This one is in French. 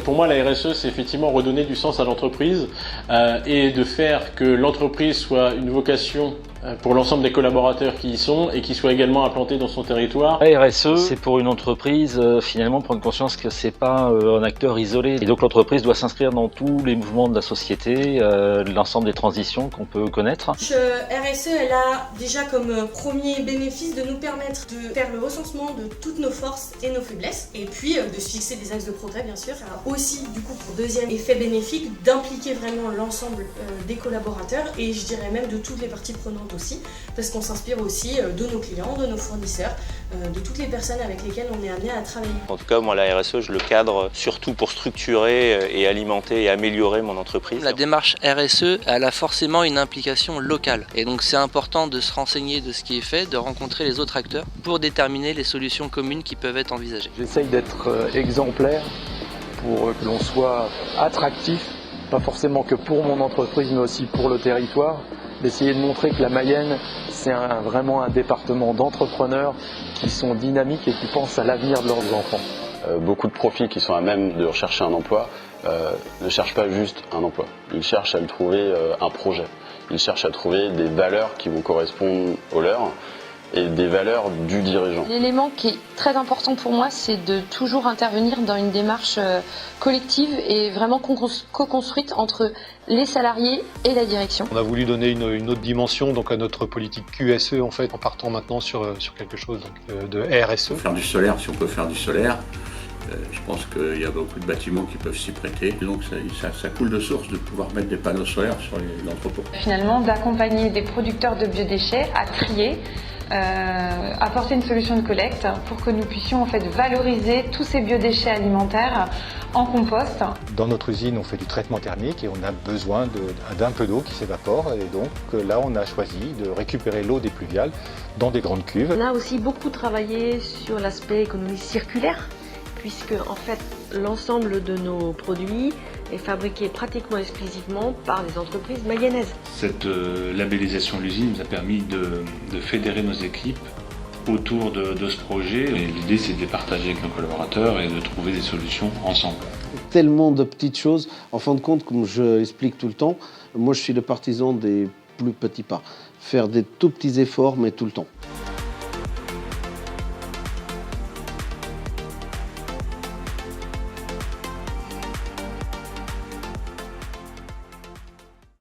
Pour moi, la RSE, c'est effectivement redonner du sens à l'entreprise et de faire que l'entreprise soit une vocation pour l'ensemble des collaborateurs qui y sont et qui soient également implantés dans son territoire. La RSE, c'est pour une entreprise finalement prendre conscience que c'est pas un acteur isolé. Et donc l'entreprise doit s'inscrire dans tous les mouvements de la société, l'ensemble des transitions qu'on peut connaître. RSE, elle a déjà comme premier bénéfice de nous permettre de faire le recensement de toutes nos forces et nos faiblesses, et puis de se fixer des axes de progrès, bien sûr. Ça a aussi, du coup, pour deuxième effet bénéfique, d'impliquer vraiment l'ensemble des collaborateurs, et je dirais même de toutes les parties prenantes aussi, parce qu'on s'inspire aussi de nos clients, de nos fournisseurs, de toutes les personnes avec lesquelles on est amené à travailler. En tout cas, moi, la RSE, je le cadre surtout pour structurer et alimenter et améliorer mon entreprise. La démarche RSE, elle a forcément une implication locale. Et donc, c'est important de se renseigner de ce qui est fait, de rencontrer les autres acteurs pour déterminer les solutions communes qui peuvent être envisagées. J'essaye d'être exemplaire pour que l'on soit attractif, pas forcément que pour mon entreprise, mais aussi pour le territoire. D'essayer de montrer que la Mayenne, c'est vraiment un département d'entrepreneurs qui sont dynamiques et qui pensent à l'avenir de leurs enfants. Beaucoup de profils qui sont à même de rechercher un emploi ne cherchent pas juste un emploi. Ils cherchent à y trouver un projet. Ils cherchent à trouver des valeurs qui vont correspondre aux leurs et des valeurs du dirigeant. L'élément qui est très important pour moi, c'est de toujours intervenir dans une démarche collective et vraiment co-construite entre les salariés et la direction. On a voulu donner une autre dimension donc à notre politique QSE en fait, en partant maintenant sur quelque chose donc, de RSE. Faire du solaire, si on peut faire du solaire, je pense qu'il y a beaucoup de bâtiments qui peuvent s'y prêter. Donc ça coule de source de pouvoir mettre des panneaux solaires sur les entrepôts. Finalement, d'accompagner des producteurs de biodéchets à trier, apporter une solution de collecte pour que nous puissions en fait valoriser tous ces biodéchets alimentaires en compost. Dans notre usine, on fait du traitement thermique et on a besoin d'un peu d'eau qui s'évapore, et donc là on a choisi de récupérer l'eau des pluviales dans des grandes cuves. On a aussi beaucoup travaillé sur l'aspect économie circulaire, puisque en fait l'ensemble de nos produits est fabriqué pratiquement exclusivement par des entreprises mayennaises. Cette labellisation de l'usine nous a permis de fédérer nos équipes autour de ce projet. Et l'idée, c'est de les partager avec nos collaborateurs et de trouver des solutions ensemble. Tellement de petites choses. En fin de compte, comme je explique tout le temps, moi je suis le partisan des plus petits pas. Faire des tout petits efforts, mais tout le temps.